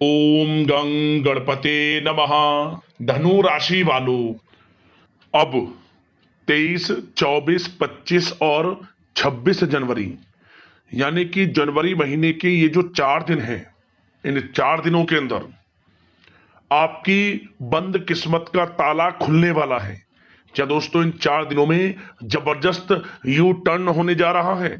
ओम गं गणपते नमः। धनु राशि वालों, अब 23, 24, 25 और 26 जनवरी यानी कि जनवरी महीने के ये जो 4 दिन हैं, इन 4 दिनों के अंदर आपकी बंद किस्मत का ताला खुलने वाला है। क्या दोस्तों, इन 4 दिनों में जबरदस्त यू टर्न होने जा रहा है।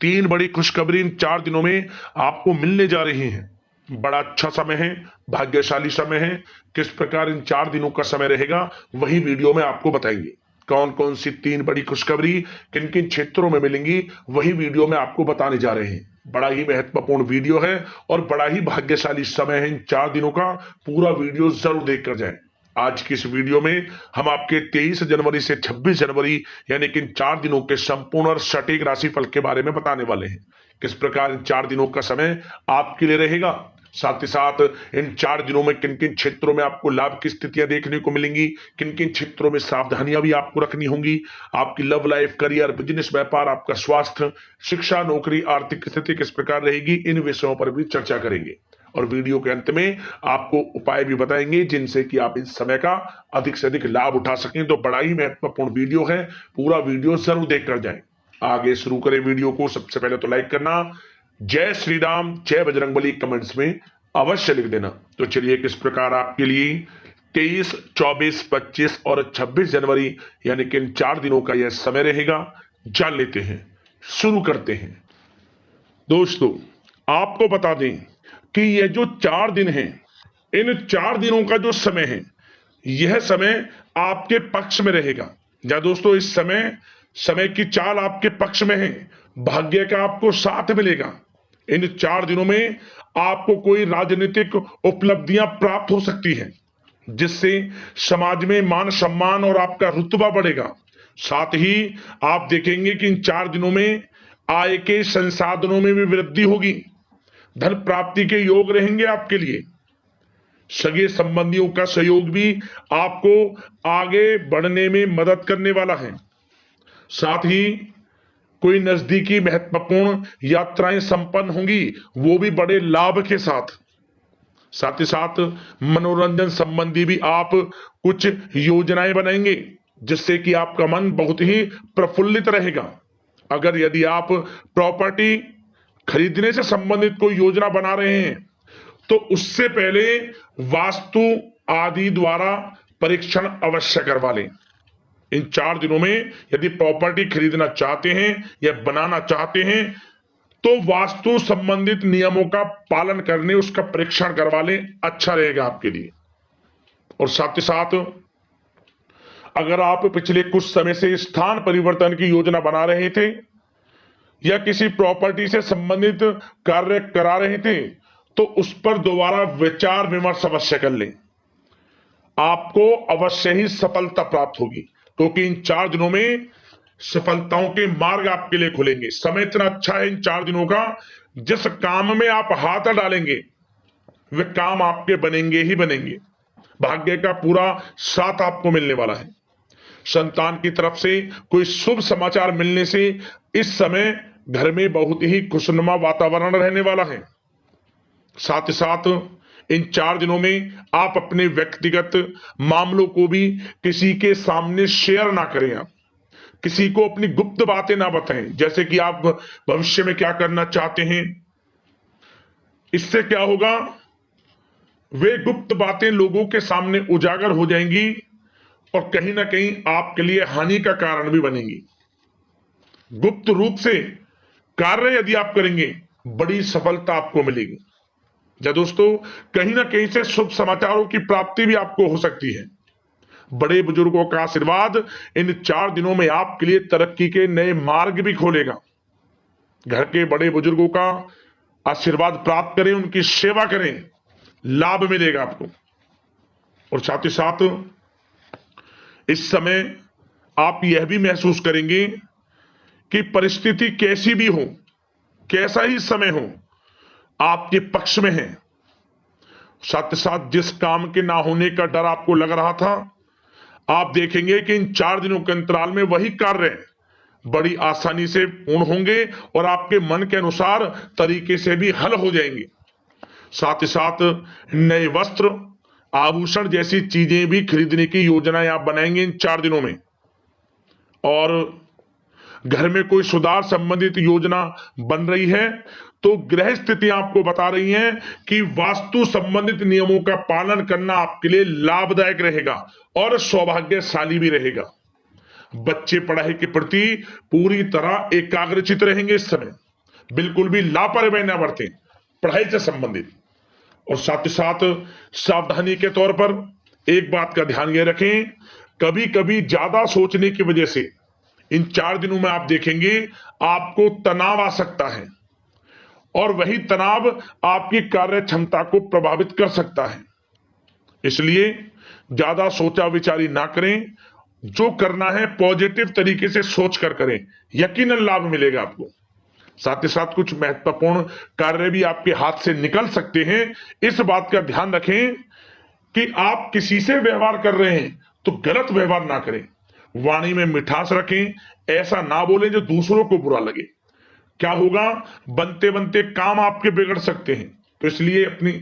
3 बड़ी खुशखबरी इन 4 दिनों में आपको मिलने जा रही हैं। बड़ा अच्छा समय है, भाग्यशाली समय है। किस प्रकार इन 4 दिनों का समय रहेगा वही वीडियो में आपको बताएंगे। कौन कौन सी 3 बड़ी खुशखबरी किन किन क्षेत्रों में मिलेंगी वही वीडियो में आपको बताने जा रहे हैं। बड़ा ही महत्वपूर्ण वीडियो है और बड़ा ही भाग्यशाली समय है इन 4 दिनों का। पूरा वीडियो जरूर देखकर जाएं। आज की इस वीडियो में हम आपके 23 जनवरी से 26 जनवरी यानी कि इन 4 दिनों के संपूर्ण और सटीक राशिफल के बारे में बताने वाले हैं। किस प्रकार इन 4 दिनों का समय आपके लिए रहेगा, साथ ही साथ इन 4 दिनों में किन किन क्षेत्रों में आपको लाभ की स्थितियां देखने को मिलेंगी, किन किन क्षेत्रों में सावधानियां भी आपको रखनी होंगी। आपकी लव लाइफ, करियर, बिजनेस, व्यापार, आपका स्वास्थ्य, शिक्षा, नौकरी, आर्थिक स्थिति किस प्रकार रहेगी, इन विषयों पर भी चर्चा करेंगे। और वीडियो के अंत में आपको उपाय भी बताएंगे जिनसे कि आप इस समय का अधिक से अधिक लाभ उठा सकें। तो बड़ा ही महत्वपूर्ण वीडियो है, पूरा वीडियो जरूर देखकर जाएं। आगे शुरू करें वीडियो को। सबसे पहले तो लाइक करना, जय श्री राम, जय बजरंगबली कमेंट्स में अवश्य लिख देना। तो चलिए, किस प्रकार आपके लिए 23, 24, 25 और 26 जनवरी यानी कि इन 4 दिनों का यह समय रहेगा, जान लेते हैं। शुरू करते हैं। दोस्तों, आपको बता दें कि यह जो 4 दिन हैं, इन 4 दिनों का जो समय है, यह समय आपके पक्ष में रहेगा। या दोस्तों, इस समय समय की चाल आपके पक्ष में है। भाग्य का आपको साथ मिलेगा। इन 4 दिनों में आपको कोई राजनीतिक उपलब्धियां प्राप्त हो सकती हैं, जिससे समाज में मान सम्मान और आपका रुतबा बढ़ेगा। साथ ही आप देखेंगे कि इन 4 दिनों में आय के संसाधनों में भी वृद्धि होगी। धन प्राप्ति के योग रहेंगे आपके लिए। सगे संबंधियों का सहयोग भी आपको आगे बढ़ने में मदद करने वाला है। साथ ही कोई नजदीकी महत्वपूर्ण यात्राएं संपन्न होंगी, वो भी बड़े लाभ के साथ। साथ ही साथ मनोरंजन संबंधी भी आप कुछ योजनाएं बनाएंगे, जिससे कि आपका मन बहुत ही प्रफुल्लित रहेगा। अगर यदि आप प्रॉपर्टी खरीदने से संबंधित कोई योजना बना रहे हैं, तो उससे पहले वास्तु आदि द्वारा परीक्षण अवश्य करवा लें। इन 4 दिनों में यदि प्रॉपर्टी खरीदना चाहते हैं या बनाना चाहते हैं, तो वास्तु संबंधित नियमों का पालन करने उसका परीक्षण करवा लें, अच्छा रहेगा आपके लिए। और साथ ही साथ अगर आप पिछले कुछ समय से स्थान परिवर्तन की योजना बना रहे थे या किसी प्रॉपर्टी से संबंधित कार्य करा रहे थे, तो उस पर दोबारा विचार विमर्श अवश्य कर लें। आपको अवश्य ही सफलता प्राप्त होगी, क्योंकि इन 4 दिनों में सफलताओं के मार्ग आपके लिए खुलेंगे। समय इतना अच्छा है इन 4 दिनों का, जिस काम में आप हाथ डालेंगे वे काम आपके बनेंगे ही बनेंगे। भाग्य का पूरा साथ आपको मिलने वाला है। संतान की तरफ से कोई शुभ समाचार मिलने से इस समय घर में बहुत ही खुशनुमा वातावरण रहने वाला है। साथ ही साथ इन 4 दिनों में आप अपने व्यक्तिगत मामलों को भी किसी के सामने शेयर ना करें। आप किसी को अपनी गुप्त बातें ना बताएं, जैसे कि आप भविष्य में क्या करना चाहते हैं। इससे क्या होगा, वे गुप्त बातें लोगों के सामने उजागर हो जाएंगी और कहीं ना कहीं आपके लिए हानि का कारण भी बनेंगी। गुप्त रूप से कार्य यदि आप करेंगे, बड़ी सफलता आपको मिलेगी। या दोस्तों, कहीं ना कहीं से शुभ समाचारों की प्राप्ति भी आपको हो सकती है। बड़े बुजुर्गों का आशीर्वाद इन 4 दिनों में आपके लिए तरक्की के नए मार्ग भी खोलेगा। घर के बड़े बुजुर्गों का आशीर्वाद प्राप्त करें, उनकी सेवा करें, लाभ मिलेगा आपको। और साथ ही साथ इस समय आप यह भी महसूस करेंगे कि परिस्थिति कैसी भी हो, कैसा ही समय हो, आपके पक्ष में है। साथ ही साथ जिस काम के ना होने का डर आपको लग रहा था, आप देखेंगे कि इन 4 दिनों के अंतराल में वही कार्य बड़ी आसानी से पूर्ण होंगे और आपके मन के अनुसार तरीके से भी हल हो जाएंगे। साथ ही साथ नए वस्त्र, आभूषण जैसी चीजें भी खरीदने की योजनाएं आप बनाएंगे इन 4 दिनों में। और घर में कोई सुधार संबंधित योजना बन रही है तो ग्रह स्थिति आपको बता रही है कि वास्तु संबंधित नियमों का पालन करना आपके लिए लाभदायक रहेगा और सौभाग्यशाली भी रहेगा। बच्चे पढ़ाई के प्रति पूरी तरह एकाग्रचित रहेंगे इस समय, बिल्कुल भी लापरवाही न बरतें पढ़ाई से संबंधित। और साथ ही साथ सावधानी के तौर पर एक बात का ध्यान ये रखें, कभी कभी ज्यादा सोचने की वजह से इन 4 दिनों में आप देखेंगे आपको तनाव आ सकता है और वही तनाव आपकी कार्य क्षमता को प्रभावित कर सकता है। इसलिए ज्यादा सोचा विचारी ना करें, जो करना है पॉजिटिव तरीके से सोच कर करें, यकीनन लाभ मिलेगा आपको। साथ ही साथ कुछ महत्वपूर्ण कार्य भी आपके हाथ से निकल सकते हैं। इस बात का ध्यान रखें कि आप किसी से व्यवहार कर रहे हैं तो गलत व्यवहार ना करें, वाणी में मिठास रखें, ऐसा ना बोलें जो दूसरों को बुरा लगे। क्या होगा, बनते बनते काम आपके बिगड़ सकते हैं। तो इसलिए अपनी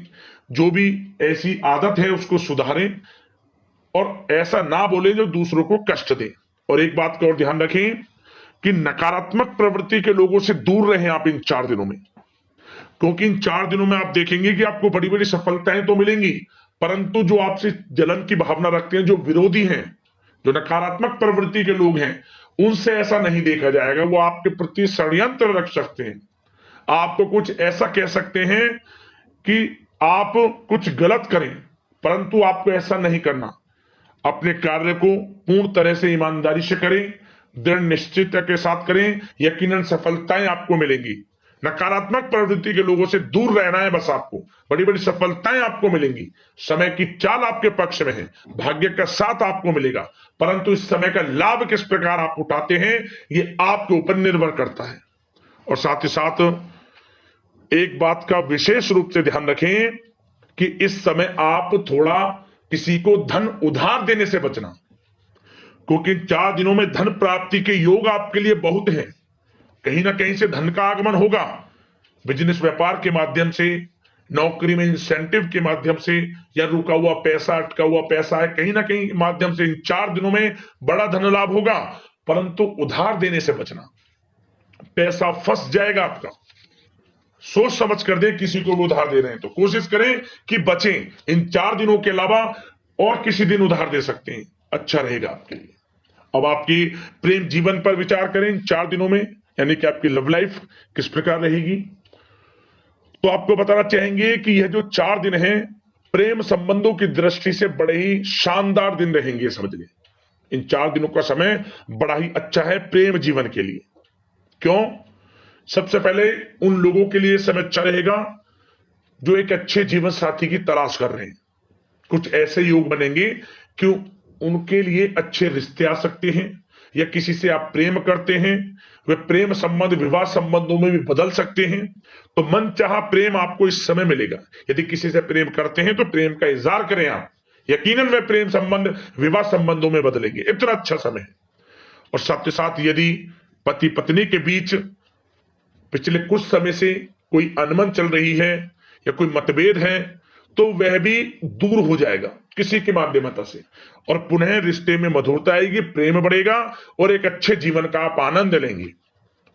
जो भी ऐसी आदत है उसको सुधारें और ऐसा ना बोलें जो दूसरों को कष्ट दे। और एक बात का और ध्यान रखें कि नकारात्मक प्रवृत्ति के लोगों से दूर रहें आप इन 4 दिनों में, क्योंकि इन 4 दिनों में आप देखेंगे कि आपको बड़ी बड़ी सफलताएं तो मिलेंगी, परंतु जो आपसे जलन की भावना रखते हैं, जो विरोधी हैं, जो नकारात्मक प्रवृत्ति के लोग हैं, उनसे ऐसा नहीं देखा जाएगा। वो आपके प्रति षड्यंत्र रख सकते हैं, आपको कुछ ऐसा कह सकते हैं कि आप कुछ गलत करें, परंतु आपको ऐसा नहीं करना। अपने कार्य को पूर्ण तरह से ईमानदारी से करें, दृढ़ निश्चितता के साथ करें, यकीनन सफलताएं आपको मिलेंगी। नकारात्मक प्रवृत्ति के लोगों से दूर रहना है बस, आपको बड़ी बड़ी सफलताएं आपको मिलेंगी। समय की चाल आपके पक्ष में है, भाग्य का साथ आपको मिलेगा, परंतु इस समय का लाभ किस प्रकार आप उठाते हैं ये आपके ऊपर निर्भर करता है। और साथ ही साथ एक बात का विशेष रूप से ध्यान रखें कि इस समय आप थोड़ा किसी को धन उधार देने से बचना, क्योंकि 4 दिनों में धन प्राप्ति के योग आपके लिए बहुत हैं। कहीं ना कहीं से धन का आगमन होगा, बिजनेस व्यापार के माध्यम से, नौकरी में इंसेंटिव के माध्यम से, या रुका हुआ पैसा, अटका हुआ पैसा है, कहीं ना कहीं माध्यम से इन 4 दिनों में बड़ा धन लाभ होगा। परंतु उधार देने से बचना, पैसा फंस जाएगा आपका। सोच समझ कर दें, किसी को भी उधार दे रहे हैं तो कोशिश करें कि बचें। इन 4 दिनों के अलावा और किसी दिन उधार दे सकते हैं, अच्छा रहेगा आपके लिए। अब आपकी प्रेम जीवन पर विचार करें इन 4 दिनों में, यानी कि आपकी लव लाइफ किस प्रकार रहेगी। तो आपको बताना चाहेंगे कि यह जो 4 दिन हैं प्रेम संबंधों की दृष्टि से बड़े ही शानदार दिन रहेंगे, समझ लें। इन 4 दिनों का समय बड़ा ही अच्छा है प्रेम जीवन के लिए। क्यों? सबसे पहले उन लोगों के लिए समय अच्छा रहेगा जो एक अच्छे जीवन साथी की तलाश कर रहे हैं। कुछ ऐसे योग बनेंगे कि उनके लिए अच्छे रिश्ते आ सकते हैं, या किसी से आप प्रेम करते हैं, वे प्रेम संबंध विवाह संबंधों में भी बदल सकते हैं। तो मन चाहा प्रेम आपको इस समय मिलेगा। यदि किसी से प्रेम करते हैं तो प्रेम का इजहार करें आप, यकीनन वे प्रेम संबंध विवाह संबंधों में बदलेंगे। इतना अच्छा समय है। और साथ ही साथ यदि पति पत्नी के बीच पिछले कुछ समय से कोई अनबन चल रही है या कोई मतभेद है तो वह भी दूर हो जाएगा किसी के माध्यमता से, और पुनः रिश्ते में मधुरता आएगी, प्रेम बढ़ेगा और एक अच्छे जीवन का आप आनंद लेंगे।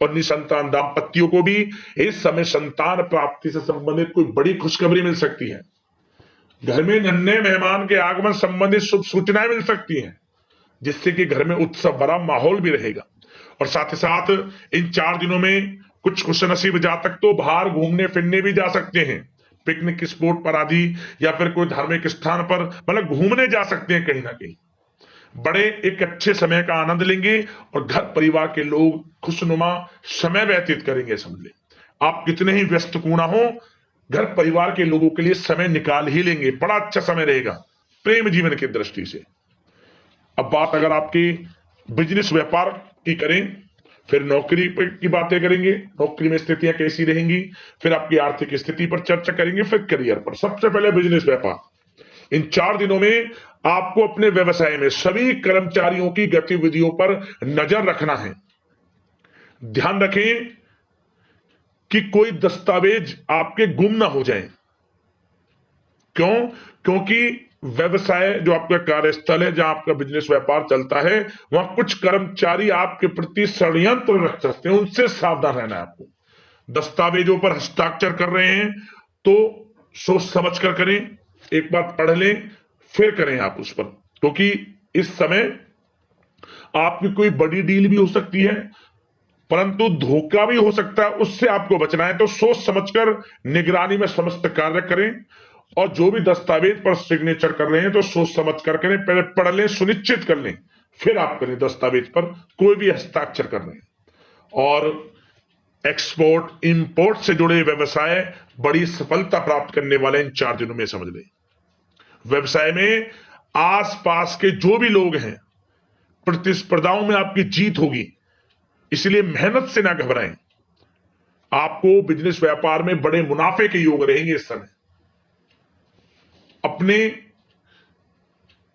और निसंतान दाम्पत्यों को भी इस समय संतान प्राप्ति से संबंधित कोई बड़ी खुशखबरी मिल सकती है। घर में नन्हे मेहमान के आगमन संबंधित शुभ सूचनाएं मिल सकती हैं, जिससे कि घर में उत्सव भरा माहौल भी रहेगा। और साथ ही साथ इन 4 दिनों में कुछ खुशनसीब जातक तो बाहर घूमने फिरने भी जा सकते हैं, पिकनिक स्पॉट पर आदि, या फिर कोई धार्मिक स्थान पर, मतलब घूमने जा सकते हैं। कहीं ना कहीं बड़े एक अच्छे समय का आनंद लेंगे और घर परिवार के लोग खुशनुमा समय व्यतीत करेंगे। समझ ले, आप कितने ही व्यस्त क्यों ना हो, घर परिवार के लोगों के लिए समय निकाल ही लेंगे। बड़ा अच्छा समय रहेगा प्रेम जीवन की दृष्टि से। अब बात अगर आपकी बिजनेस व्यापार की करें, फिर नौकरी की बातें करेंगे, नौकरी में स्थितियां कैसी रहेंगी, फिर आपकी आर्थिक स्थिति पर चर्चा करेंगे, फिर करियर पर। सबसे पहले बिजनेस व्यापार। इन 4 दिनों में आपको अपने व्यवसाय में सभी कर्मचारियों की गतिविधियों पर नजर रखना है। ध्यान रखें कि कोई दस्तावेज आपके गुम ना हो जाए, क्यों? क्योंकि व्यवसाय जो आपका कार्यस्थल है, जहां आपका बिजनेस व्यापार चलता है, वहां कुछ कर्मचारी आपके प्रति षड्यंत्र रच सकते हैं, उनसे सावधान रहना है आपको। दस्तावेजों पर हस्ताक्षर कर रहे हैं तो सोच समझ कर करें, एक बार पढ़ लें फिर करें आप उस पर, क्योंकि इस समय आपकी कोई बड़ी डील भी हो सकती है, परंतु धोखा भी हो सकता है, उससे आपको बचना है। तो सोच समझकर निगरानी में समस्त कार्य करें, और जो भी दस्तावेज पर सिग्नेचर कर रहे हैं तो सोच समझ कर करें, पहले पढ़ लें, सुनिश्चित कर लें, फिर आप करें दस्तावेज पर कोई भी हस्ताक्षर कर रहे हैं। और एक्सपोर्ट इंपोर्ट से जुड़े व्यवसाय बड़ी सफलता प्राप्त करने वाले इन 4 दिनों में, समझ लें। व्यवसाय में आसपास के जो भी लोग हैं, प्रतिस्पर्धाओं में आपकी जीत होगी, इसलिए मेहनत से ना घबराएं। आपको बिजनेस व्यापार में बड़े मुनाफे के योग रहेंगे इस समय। अपने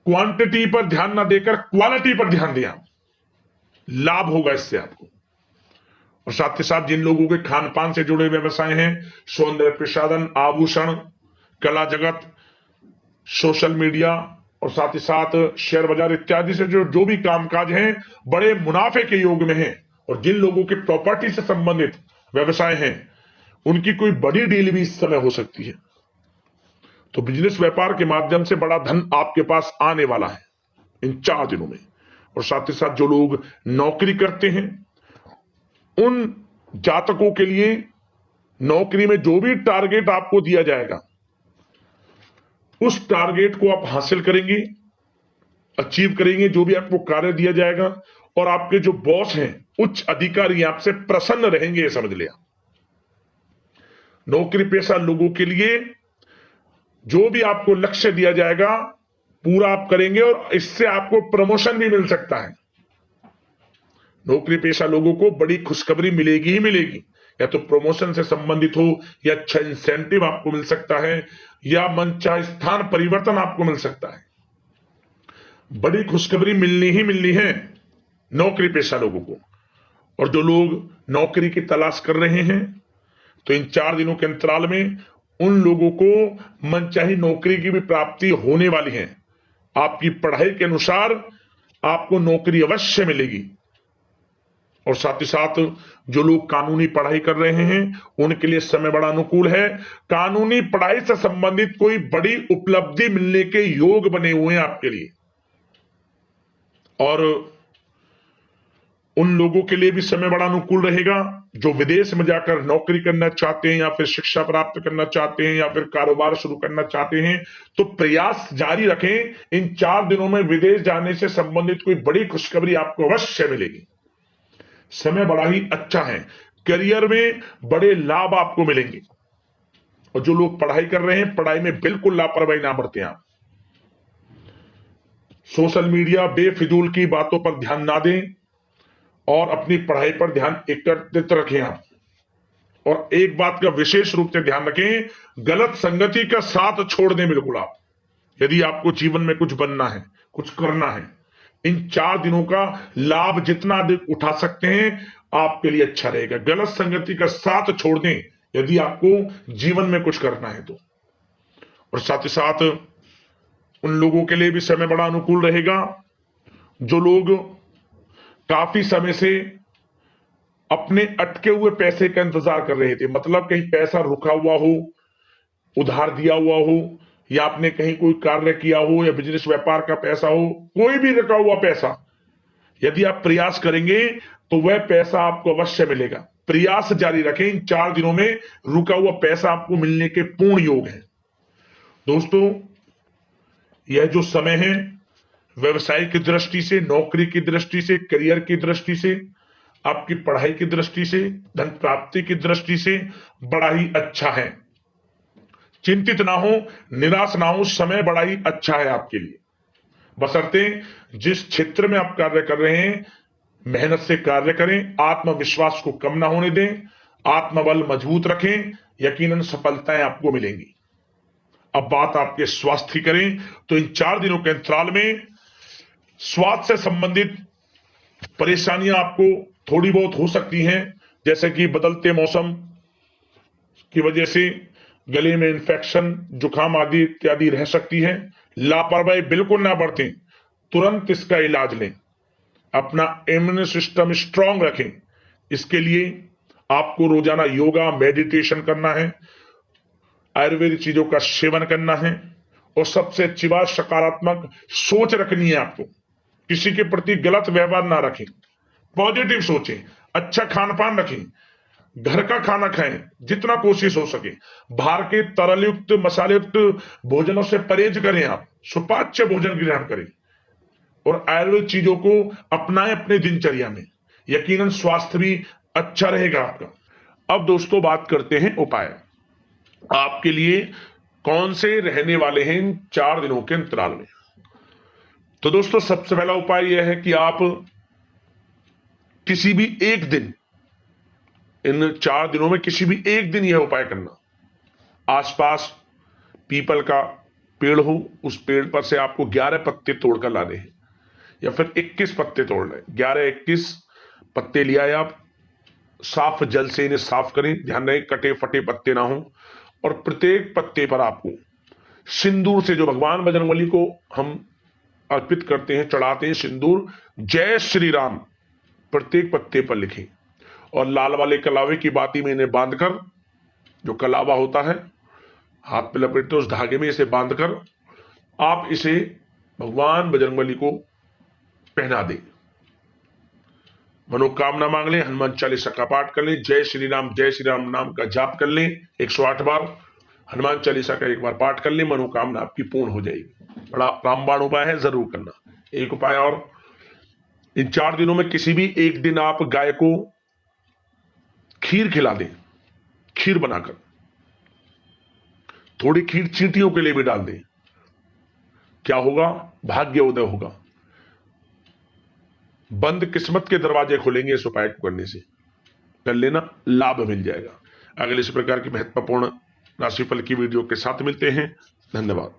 क्वांटिटी पर ध्यान ना देकर क्वालिटी पर ध्यान दिया, लाभ होगा इससे आपको। और साथ ही साथ जिन लोगों के खान पान से जुड़े व्यवसाय हैं, सौंदर्य प्रसाधन, आभूषण, कला जगत, सोशल मीडिया और साथ ही साथ शेयर बाजार इत्यादि से जो भी कामकाज हैं, बड़े मुनाफे के योग में हैं। और जिन लोगों के प्रॉपर्टी से संबंधित व्यवसाय हैं, उनकी कोई बड़ी डील भी इस समय हो सकती है। तो बिजनेस व्यापार के माध्यम से बड़ा धन आपके पास आने वाला है इन 4 दिनों में। और साथ ही साथ जो लोग नौकरी करते हैं, उन जातकों के लिए नौकरी में जो भी टारगेट आपको दिया जाएगा, उस टारगेट को आप हासिल करेंगे, अचीव करेंगे, जो भी आपको कार्य दिया जाएगा। और आपके जो बॉस हैं, उच्च अधिकारी, आपसे प्रसन्न रहेंगे, ये समझ लिया। नौकरी पेशा लोगों के लिए जो भी आपको लक्ष्य दिया जाएगा, पूरा आप करेंगे, और इससे आपको प्रमोशन भी मिल सकता है। नौकरी पेशा लोगों को बड़ी खुशखबरी मिलेगी ही मिलेगी, या तो प्रमोशन से संबंधित हो, या अच्छा इंसेंटिव आपको मिल सकता है, या मनचाहे स्थान परिवर्तन आपको मिल सकता है। बड़ी खुशखबरी मिलनी ही मिलनी है नौकरी पेशा लोगों को। और जो लोग नौकरी की तलाश कर रहे हैं, तो इन 4 दिनों के अंतराल में उन लोगों को मनचाही नौकरी की भी प्राप्ति होने वाली है। आपकी पढ़ाई के अनुसार आपको नौकरी अवश्य मिलेगी। और साथ ही साथ जो लोग कानूनी पढ़ाई कर रहे हैं, उनके लिए समय बड़ा अनुकूल है। कानूनी पढ़ाई से संबंधित कोई बड़ी उपलब्धि मिलने के योग बने हुए हैं आपके लिए। और उन लोगों के लिए भी समय बड़ा अनुकूल रहेगा जो विदेश में जाकर नौकरी करना चाहते हैं, या फिर शिक्षा प्राप्त करना चाहते हैं, या फिर कारोबार शुरू करना चाहते हैं। तो प्रयास जारी रखें। इन 4 दिनों में विदेश जाने से संबंधित कोई बड़ी खुशखबरी आपको अवश्य मिलेगी। समय बड़ा ही अच्छा है, करियर में बड़े लाभ आपको मिलेंगे। और जो लोग पढ़ाई कर रहे हैं, पढ़ाई में बिल्कुल लापरवाही ना बरतें आप। सोशल मीडिया बेफिजूल की बातों पर ध्यान ना दें, और अपनी पढ़ाई पर ध्यान एकत्रित रखें आप। और एक बात का विशेष रूप से ध्यान रखें, गलत संगति का साथ छोड़ दें बिल्कुल आप, यदि आपको जीवन में कुछ बनना है, कुछ करना है। इन 4 दिनों का लाभ जितना अधिक उठा सकते हैं, आपके लिए अच्छा रहेगा। गलत संगति का साथ छोड़ दें यदि आपको जीवन में कुछ करना है तो। और साथ ही साथ उन लोगों के लिए भी समय बड़ा अनुकूल रहेगा जो लोग काफी समय से अपने अटके हुए पैसे का इंतजार कर रहे थे। मतलब कहीं पैसा रुका हुआ हो, उधार दिया हुआ हो, या आपने कहीं कोई कार्य किया हो, या बिजनेस व्यापार का पैसा हो, कोई भी रुका हुआ पैसा, यदि आप प्रयास करेंगे तो वह पैसा आपको अवश्य मिलेगा। प्रयास जारी रखें। इन 4 दिनों में रुका हुआ पैसा आपको मिलने के पूर्ण योग है। दोस्तों, यह जो समय है, व्यवसाय की दृष्टि से, नौकरी की दृष्टि से, करियर की दृष्टि से, आपकी पढ़ाई की दृष्टि से, धन प्राप्ति की दृष्टि से बड़ा ही अच्छा है। चिंतित ना हो, निराश ना हो, समय बड़ा ही अच्छा है आपके लिए। बशर्ते जिस क्षेत्र में आप कार्य कर रहे हैं, मेहनत से कार्य करें, आत्मविश्वास को कम ना होने दें, आत्मबल मजबूत रखें, यकीनन सफलताएं आपको मिलेंगी। अब बात आपके स्वास्थ्य की करें तो इन 4 दिनों के अंतराल में स्वास्थ्य से संबंधित परेशानियां आपको थोड़ी बहुत हो सकती हैं, जैसे कि बदलते मौसम की वजह से गले में इंफेक्शन, जुकाम आदि इत्यादि रह सकती है। लापरवाही बिल्कुल ना बरतें, तुरंत इसका इलाज लें, अपना इम्यून सिस्टम स्ट्रांग रखें। इसके लिए आपको रोजाना योगा, मेडिटेशन करना है, आयुर्वेदिक चीजों का सेवन करना है, और सबसे अच्छी बात, सकारात्मक सोच रखनी है आपको। किसी के प्रति गलत व्यवहार ना रखें, पॉजिटिव सोचें, अच्छा खान पान रखें, घर का खाना खाएं जितना कोशिश हो सके, बाहर के तरल युक्त, मसाले युक्त भोजनों से परहेज करें, आप सुपाच्य भोजन ग्रहण करें और आयुर्वेद चीजों को अपनाएं अपने दिनचर्या में। यकीनन स्वास्थ्य भी अच्छा रहेगा आपका। अब दोस्तों बात करते हैं उपाय। आपके लिए कौन से रहने वाले हैं इन 4 दिनों के अंतराल में। तो दोस्तों सबसे पहला उपाय यह है कि आप किसी भी एक दिन, इन 4 दिनों में किसी भी एक दिन यह उपाय करना। आसपास पीपल का पेड़ हो, उस पेड़ पर से आपको 11 पत्ते तोड़कर लाने हैं, या फिर 21 पत्ते तोड़ लें। 11-21 पत्ते लिया है आप, साफ जल से इन्हें साफ करें, ध्यान रहे कटे फटे पत्ते ना हो। और प्रत्येक पत्ते पर आपको सिंदूर से, जो भगवान बजरंगबली को हम अर्पित करते हैं, चढ़ाते हैं सिंदूर, जय श्री राम प्रत्येक पत्ते पर लिखें। और लाल वाले कलावे की बाती में इन्हें बांधकर, जो कलावा होता है हाथ पे लपेटते, उस धागे में इसे बांधकर आप इसे भगवान बजरंगबली को पहना दें। मनोकामना मांग लें, हनुमान चालीसा का पाठ कर लें, जय श्री राम नाम का जाप कर लें 108 बार, हनुमान चालीसा का 1 बार पाठ कर लें, मनोकामना आपकी पूर्ण हो जाएगी। बड़ा रामबाण उपाय है, जरूर करना। एक उपाय और, इन 4 दिनों में किसी भी एक दिन आप गाय को खीर खिला दें, खीर बनाकर, थोड़ी खीर चींटियों के लिए भी डाल दें। क्या होगा? भाग्य उदय होगा, बंद किस्मत के दरवाजे खुलेंगे इस उपाय को करने से। कर लेना, लाभ मिल जाएगा। अगले इस प्रकार की महत्वपूर्ण राशिफल की वीडियो के साथ मिलते हैं। धन्यवाद।